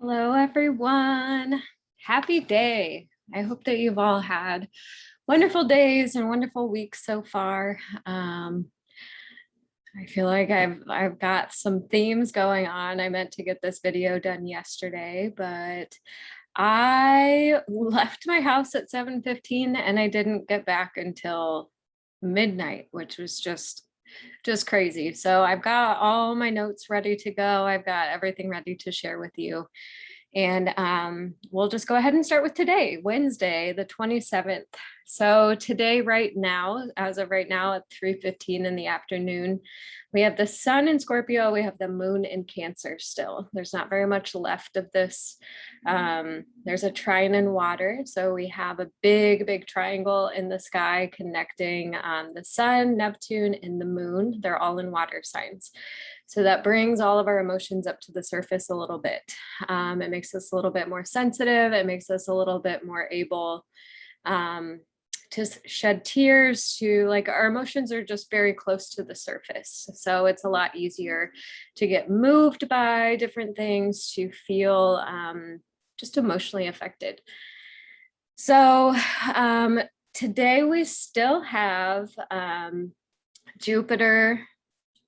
Hello, everyone. Happy day. I hope that you've all had wonderful days and wonderful weeks so far. I feel like I've got some themes going on. I meant to get this video done yesterday, but I left my house at 7:15 and I didn't get back until midnight, which was just crazy. So I've got all my notes ready to go. I've got everything ready to share with you. And we'll just go ahead and start with today, Wednesday, the 27th. So today, right now, as of right now at 3:15 in the afternoon, we have the sun in Scorpio, we have the moon in Cancer still. There's not very much left of this. There's a trine in water. So we have a big triangle in the sky connecting the sun, Neptune, and the moon. They're all in water signs. So that brings all of our emotions up to the surface a little bit. It makes us a little bit more sensitive. It makes us a little bit more able to shed tears, to like our emotions are just very close to the surface. So it's a lot easier to get moved by different things, to feel just emotionally affected. So today we still have Jupiter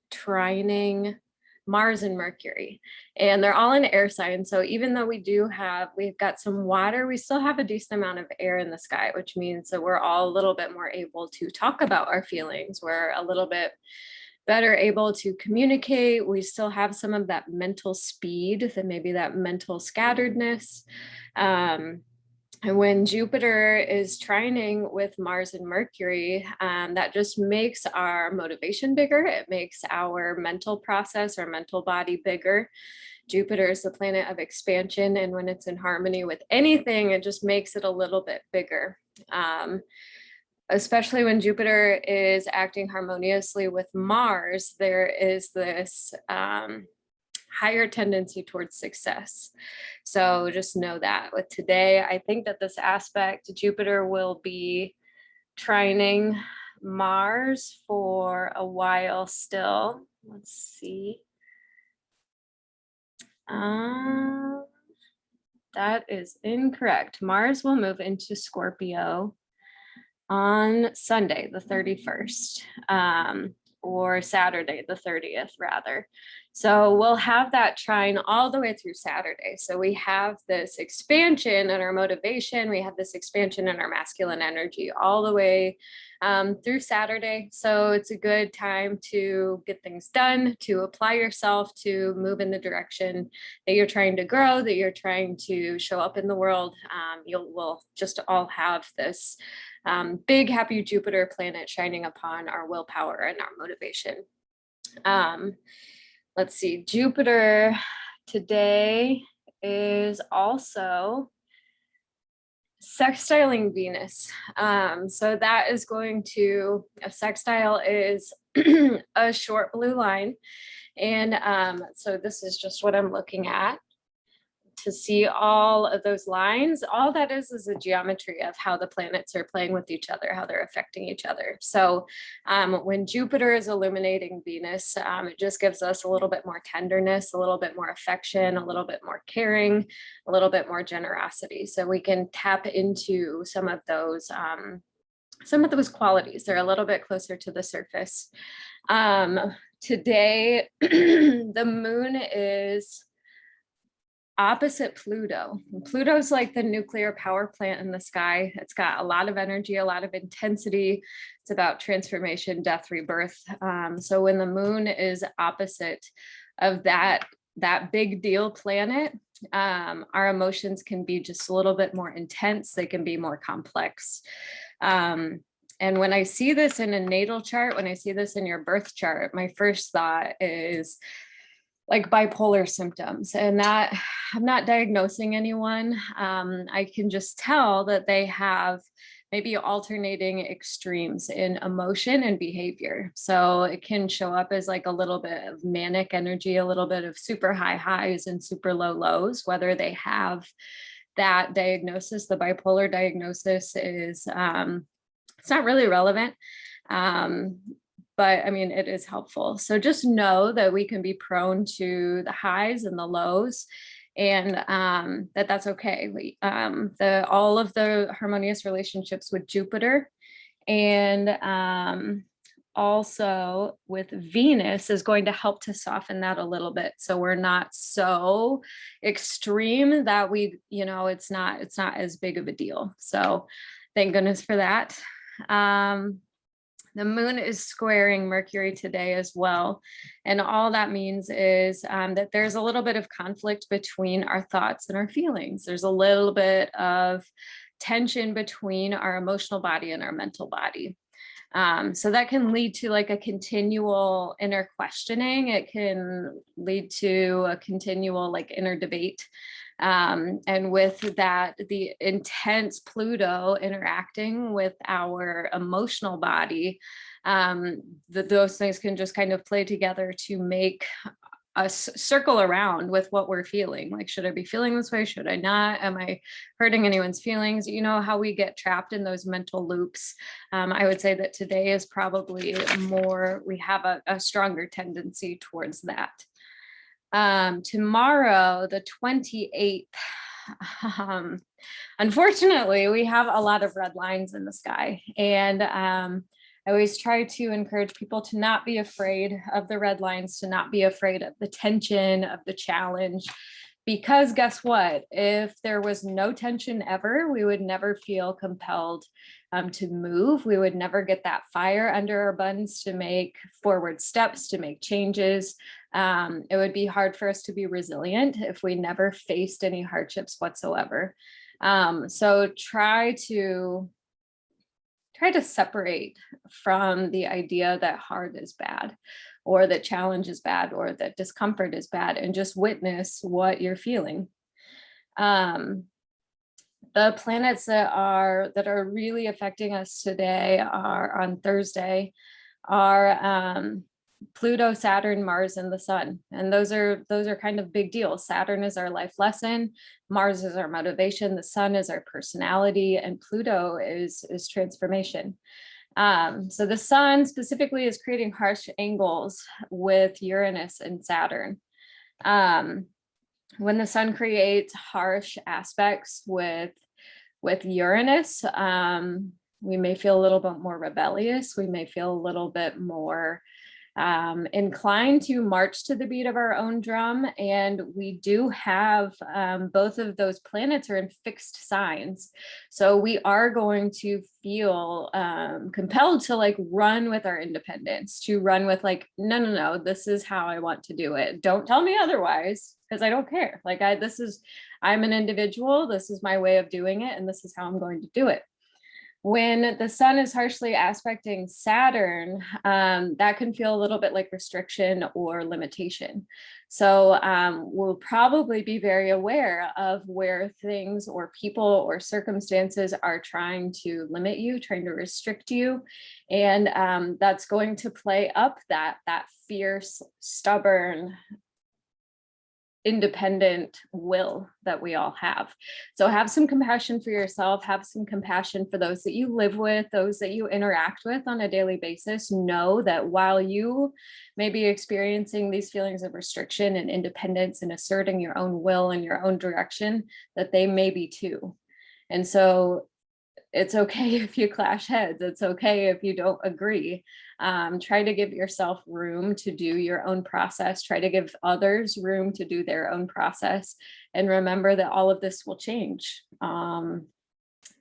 trining Mars and Mercury, and they're all in air signs. So even though we've got some water, we still have a decent amount of air in the sky, which means that we're all a little bit more able to talk about our feelings. We're a little bit better able to communicate. We still have some of that mental speed, that maybe that mental scatteredness. And when Jupiter is trining with Mars and Mercury, that just makes our motivation bigger. It makes our mental process, our mental body bigger. Jupiter is the planet of expansion. And when it's in harmony with anything, it just makes it a little bit bigger. Especially when Jupiter is acting harmoniously with Mars, there is this higher tendency towards success. So just know that with today, I think that this aspect, Jupiter will be trining Mars for a while still. Let's see. That is incorrect. Mars will move into Scorpio on Sunday, the 31st. Or Saturday, the 30th, rather. So we'll have that trine all the way through Saturday. So we have this expansion in our motivation. We have this expansion in our masculine energy all the way through Saturday. So it's a good time to get things done, to apply yourself, to move in the direction that you're trying to grow, that you're trying to show up in the world. We'll just all have this big happy Jupiter planet shining upon our willpower and our motivation. Let's see, Jupiter today is also sextiling Venus. So that is a sextile is a short blue line. And so this is just what I'm looking at. To see all of those lines, all that is a geometry of how the planets are playing with each other, how they're affecting each other. So when Jupiter is illuminating Venus, it just gives us a little bit more tenderness, a little bit more affection, a little bit more caring, a little bit more generosity. So we can tap into some of those qualities. They're a little bit closer to the surface. Today, the moon is opposite Pluto. Pluto's like the nuclear power plant in the sky. It's got a lot of energy, a lot of intensity. It's about transformation, death, rebirth. So when the moon is opposite of that big deal planet, our emotions can be just a little bit more intense. They can be more complex. And when I see this in a natal chart, when I see this in your birth chart, my first thought is like bipolar symptoms, and that I'm not diagnosing anyone. I can just tell that they have maybe alternating extremes in emotion and behavior. So it can show up as like a little bit of manic energy, a little bit of super high highs and super low lows. Whether they have that diagnosis, the bipolar diagnosis is, it's not really relevant. But I mean, it is helpful. So just know that we can be prone to the highs and the lows. and that's okay. All of the harmonious relationships with Jupiter and also with Venus is going to help to soften that a little bit. So we're not so extreme that it's not as big of a deal. So thank goodness for that. The moon is squaring Mercury today as well. And all that means is that there's a little bit of conflict between our thoughts and our feelings. There's a little bit of tension between our emotional body and our mental body. So that can lead to like a continual inner questioning. It can lead to a continual like inner debate. And with that, the intense Pluto interacting with our emotional body, those things can just kind of play together to make us circle around with what we're feeling. Like, should I be feeling this way? Should I not? Am I hurting anyone's feelings? You know how we get trapped in those mental loops. I would say that today is probably more, we have a stronger tendency towards that. Tomorrow, the 28th, unfortunately, we have a lot of red lines in the sky. And I always try to encourage people to not be afraid of the red lines, to not be afraid of the tension, of the challenge, because guess what? If there was no tension ever, we would never feel compelled to move. We would never get that fire under our buns to make forward steps, to make changes. It would be hard for us to be resilient if we never faced any hardships whatsoever. So try to separate from the idea that hard is bad, or that challenge is bad, or that discomfort is bad, and just witness what you're feeling. The planets that are really affecting us today are on Thursday are Pluto, Saturn, Mars, and the Sun. And those are kind of big deals. Saturn is our life lesson, Mars is our motivation, the Sun is our personality, and Pluto is transformation. So the Sun specifically is creating harsh angles with Uranus and Saturn. When the Sun creates harsh aspects with Uranus, we may feel a little bit more rebellious. We may feel a little bit more inclined to march to the beat of our own drum. And we do have both of those planets are in fixed signs. So we are going to feel compelled to like run with our independence, to run with like, no, this is how I want to do it. Don't tell me otherwise, because I don't care. Like I'm an individual. This is my way of doing it. And this is how I'm going to do it. When the Sun is harshly aspecting Saturn, that can feel a little bit like restriction or limitation. So we'll probably be very aware of where things or people or circumstances are trying to limit you, trying to restrict you. And that's going to play up that fierce, stubborn, independent will that we all have. So have some compassion for yourself, have some compassion for those that you live with, those that you interact with on a daily basis. Know that while you may be experiencing these feelings of restriction and independence and asserting your own will in your own direction, that they may be too. And so it's okay if you clash heads. It's okay if you don't agree. Try to give yourself room to do your own process. Try to give others room to do their own process. And remember that all of this will change.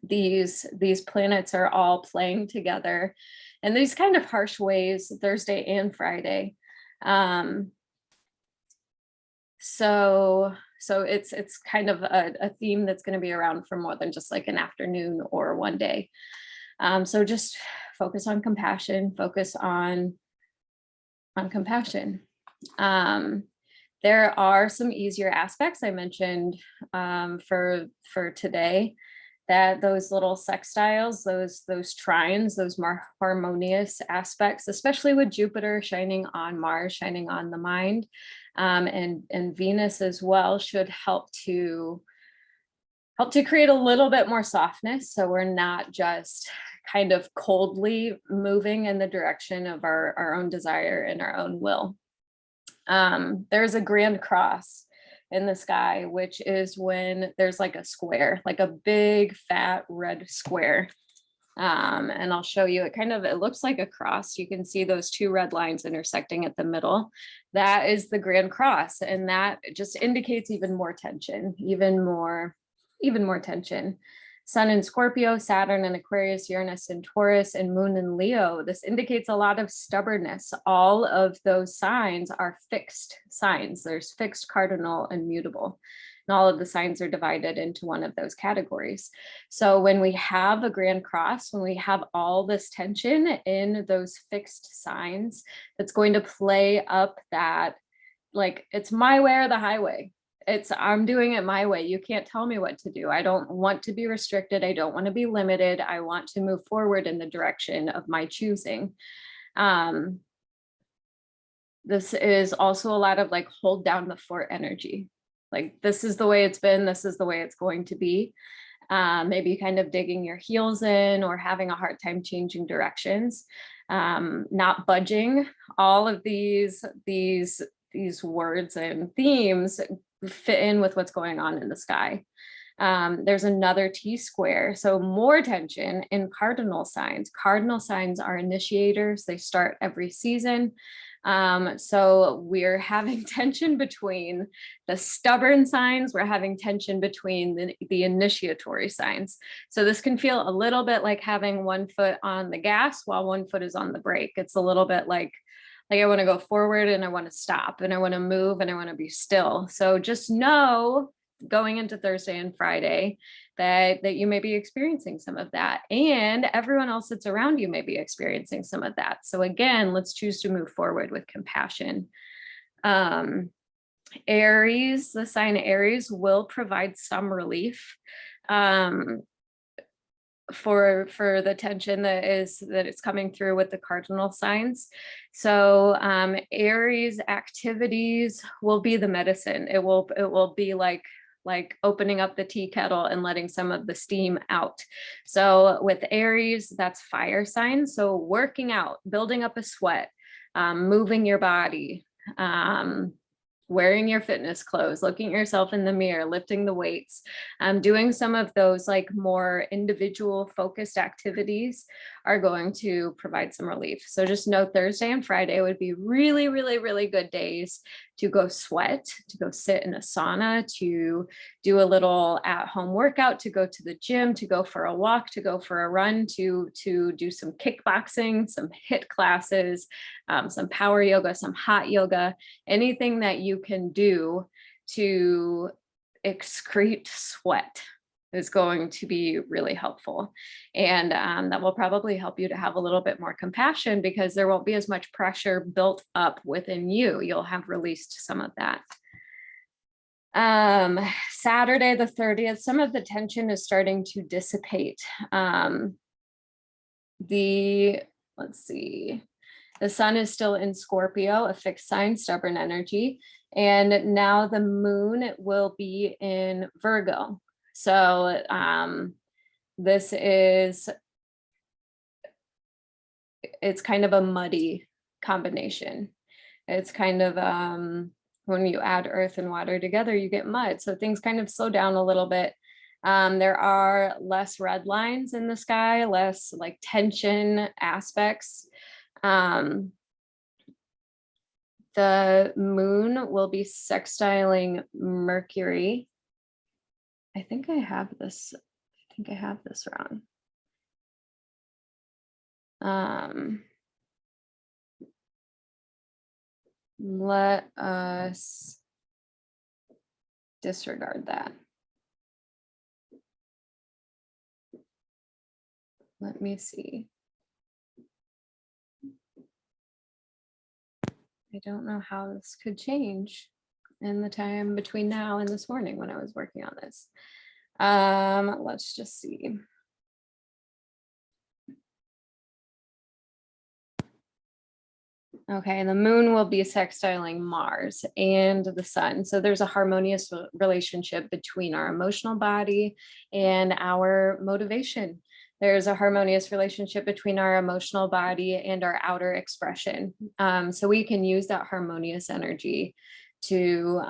These planets are all playing together in these kind of harsh ways, Thursday and Friday. So it's kind of a theme that's going to be around for more than just like an afternoon or one day. So just focus on compassion, focus on compassion. There are some easier aspects I mentioned for today, that those little sextiles, those trines, those more harmonious aspects, especially with Jupiter shining on Mars, shining on the mind, and Venus as well, should help to create a little bit more softness. So we're not just kind of coldly moving in the direction of our own desire and our own will. There's a grand cross in the sky, which is when there's like a square, like a big fat red square. And I'll show you, it looks like a cross. You can see those two red lines intersecting at the middle. That is the Grand Cross. And that just indicates even more tension, even more tension. Sun in Scorpio, Saturn in Aquarius, Uranus in Taurus, and Moon in Leo. This indicates a lot of stubbornness. All of those signs are fixed signs. There's fixed, cardinal, and mutable. And all of the signs are divided into one of those categories. So when we have a Grand Cross, when we have all this tension in those fixed signs, that's going to play up that, like, it's my way or the highway. I'm doing it my way. You can't tell me what to do. I don't want to be restricted. I don't want to be limited. I want to move forward in the direction of my choosing. This is also a lot of like hold down the fort energy. Like, this is the way it's been. This is the way it's going to be. Maybe kind of digging your heels in or having a hard time changing directions, not budging. All of these words and themes fit in with what's going on in the sky. There's another T-square, so more tension in cardinal signs. Cardinal signs are initiators. They start every season. So we're having tension between the stubborn signs. We're having tension between the initiatory signs. So this can feel a little bit like having one foot on the gas while one foot is on the brake. It's a little bit like I want to go forward and I want to stop and I want to move and I want to be still. So just know going into Thursday and Friday that you may be experiencing some of that, and everyone else that's around you may be experiencing some of that. So again, let's choose to move forward with compassion. Aries, the sign Aries will provide some relief for the tension that it's coming through with the cardinal signs. So Aries activities will be the medicine. It will be like opening up the tea kettle and letting some of the steam out. So with Aries, that's fire signs. So working out, building up a sweat, moving your body, wearing your fitness clothes, looking at yourself in the mirror, lifting the weights, doing some of those like more individual focused activities are going to provide some relief. So just know Thursday and Friday would be really, really, really good days to go sweat, to go sit in a sauna, to do a little at-home workout, to go to the gym, to go for a walk, to go for a run, to do some kickboxing, some HIIT classes, some power yoga, some hot yoga, anything that you can do to excrete sweat is going to be really helpful. And that will probably help you to have a little bit more compassion because there won't be as much pressure built up within you. You'll have released some of that. Saturday the 30th, some of the tension is starting to dissipate. Let's see. The sun is still in Scorpio, a fixed sign, stubborn energy. And now the moon will be in Virgo. So it's kind of a muddy combination. It's kind of, when you add earth and water together, you get mud. So things kind of slow down a little bit. There are less red lines in the sky, less like tension aspects. The moon will be sextiling Mercury. I think I have this wrong. Let us disregard that. Let me see. I don't know how this could change in the time between now and this morning when I was working on this. Let's just see. Okay, the moon will be sextiling Mars and the sun. So there's a harmonious relationship between our emotional body and our motivation. There's a harmonious relationship between our emotional body and our outer expression. So we can use that harmonious energy to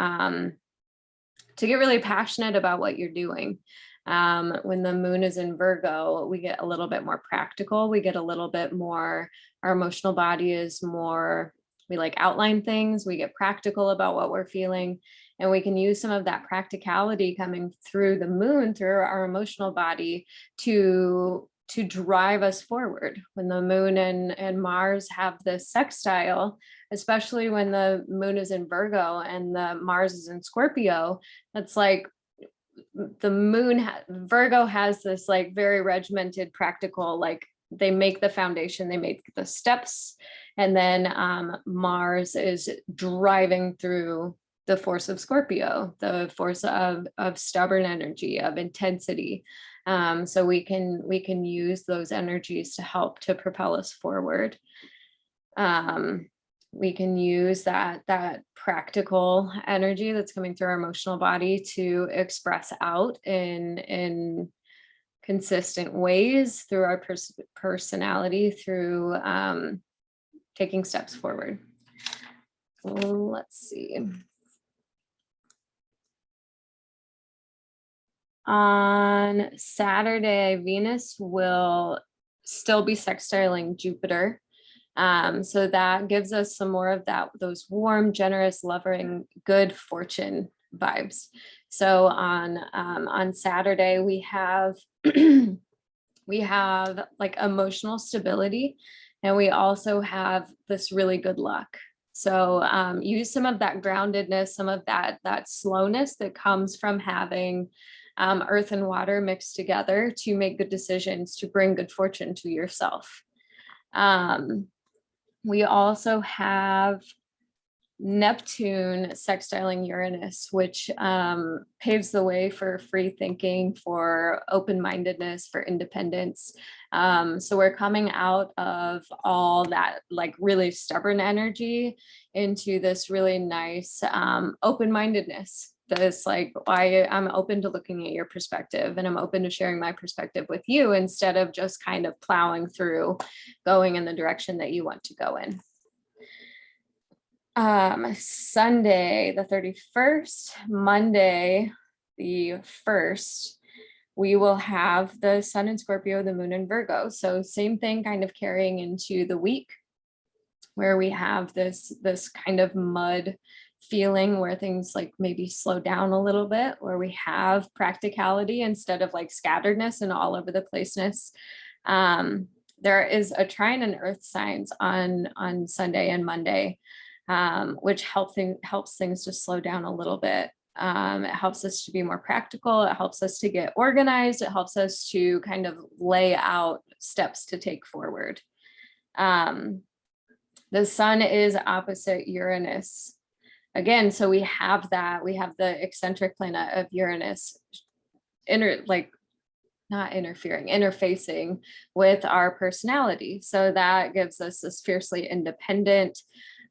to get really passionate about what you're doing. When the moon is in Virgo, we get a little bit more practical. We get a little bit more, our emotional body is more, we like outline things, we get practical about what we're feeling, and we can use some of that practicality coming through the moon, through our emotional body to drive us forward. When the moon and Mars have this sextile, especially when the moon is in Virgo and the Mars is in Scorpio, that's like the moon, Virgo has this like very regimented, practical, like they make the foundation, they make the steps, and then Mars is driving through the force of Scorpio, the force of stubborn energy, of intensity. So we can use those energies to help to propel us forward. We can use that practical energy that's coming through our emotional body to express out in consistent ways through our personality, through taking steps forward. Let's see. On Saturday, Venus will still be sextiling Jupiter. So that gives us some more of those warm, generous, loving, good fortune vibes. So on Saturday, we have we have like emotional stability, and we also have this really good luck. So use some of that groundedness, some of that slowness that comes from having earth and water mixed together to make good decisions, to bring good fortune to yourself. We also have Neptune sextiling Uranus, which paves the way for free thinking, for open-mindedness, for independence. So we're coming out of all that like really stubborn energy into this really nice open-mindedness. This like, I'm open to looking at your perspective, and I'm open to sharing my perspective with you instead of just kind of plowing through, going in the direction that you want to go in. Sunday, the 31st, Monday, the 1st, we will have the sun in Scorpio, the moon in Virgo. So same thing kind of carrying into the week, where we have this kind of mud feeling where things like maybe slow down a little bit, where we have practicality instead of like scatteredness and all over the placeness. There is a trine in earth signs on Sunday and Monday, which helps things to slow down a little bit. It helps us to be more practical. It helps us to get organized. It helps us to kind of lay out steps to take forward. The sun is opposite Uranus. Again, so we have the eccentric planet of Uranus interfacing with our personality. So that gives us this fiercely independent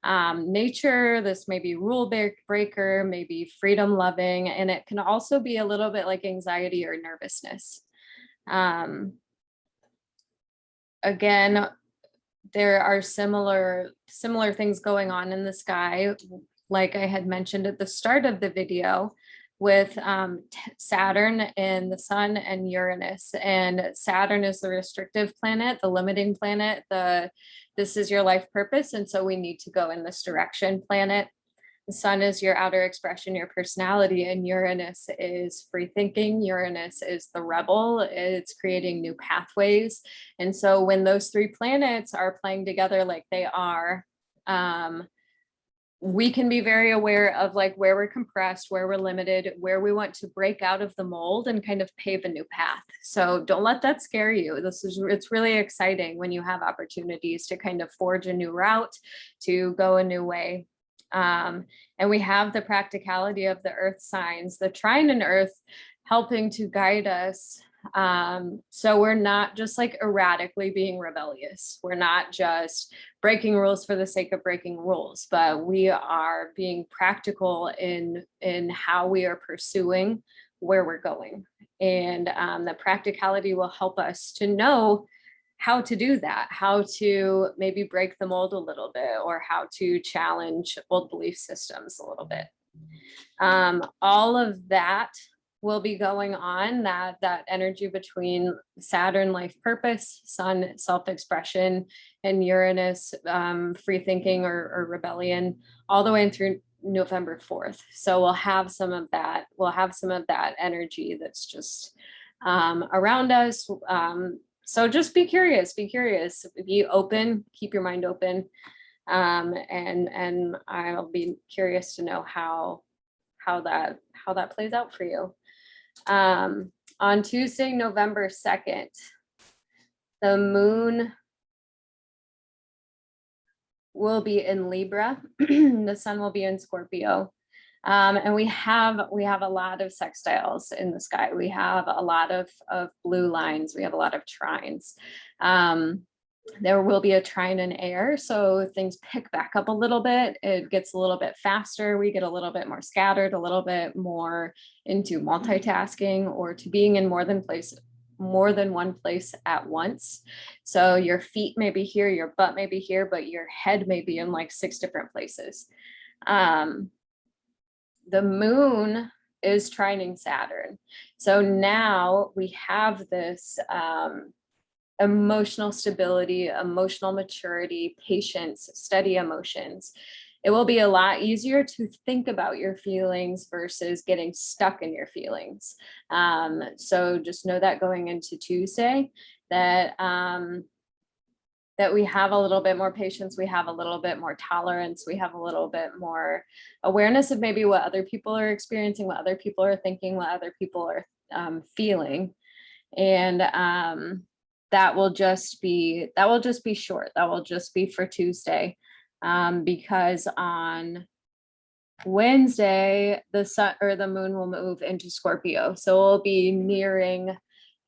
nature, this maybe rule breaker, maybe freedom loving, and it can also be a little bit like anxiety or nervousness. Again, there are similar things going on in the sky, like I had mentioned at the start of the video, with Saturn and the sun and Uranus. And Saturn is the restrictive planet, the limiting planet, this is your life purpose, and so we need to go in this direction planet. The sun is your outer expression, your personality, and Uranus is free thinking. Uranus is the rebel. It's creating new pathways. And so when those three planets are playing together like they are, we can be very aware of like where we're compressed, where we're limited, where we want to break out of the mold and kind of pave a new path. So don't let that scare you. It's really exciting when you have opportunities to kind of forge a new route, to go a new way. And we have the practicality of the earth signs, the trine in earth helping to guide us. So we're not just like erratically being rebellious. We're not just breaking rules for the sake of breaking rules, but we are being practical in how we are pursuing where we're going. And the practicality will help us to know how to do that, how to maybe break the mold a little bit, or how to challenge old belief systems a little bit. All of that will be going on, that energy between Saturn, life purpose, Sun, self-expression, and Uranus, free thinking or rebellion, all the way through November 4th. So we'll have some of that. We'll have some of that energy that's just around us. So just be curious, be open, keep your mind open. And I'll be curious to know how that plays out for you. On Tuesday, November 2nd, the moon will be in Libra. The sun will be in Scorpio. And we have a lot of sextiles in the sky. We have a lot of blue lines. We have a lot of trines. There will be a trine in air, so things pick back up a little bit. It gets a little bit faster. We get a little bit more scattered, a little bit more into multitasking or to being in more than one place at once. So your feet may be here, your butt may be here, but your head may be in like 6 different places. The moon is trining Saturn. So now we have this emotional stability, emotional maturity, patience, steady emotions. It will be a lot easier to think about your feelings versus getting stuck in your feelings. So just know that going into Tuesday, that we have a little bit more patience, we have a little bit more tolerance, we have a little bit more awareness of maybe what other people are experiencing, what other people are thinking, what other people are feeling. And that will just be short. That will just be for Tuesday, because on Wednesday, the sun or the moon will move into Scorpio. So we'll be nearing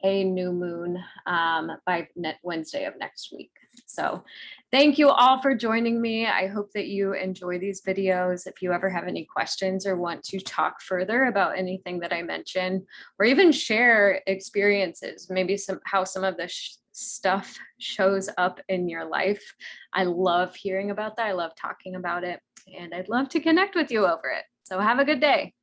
a new moon by Wednesday of next week. So thank you all for joining me. I hope that you enjoy these videos. If you ever have any questions or want to talk further about anything that I mentioned, or even share experiences, maybe how some of this stuff shows up in your life, I love hearing about that. I love talking about it, and I'd love to connect with you over it. So have a good day.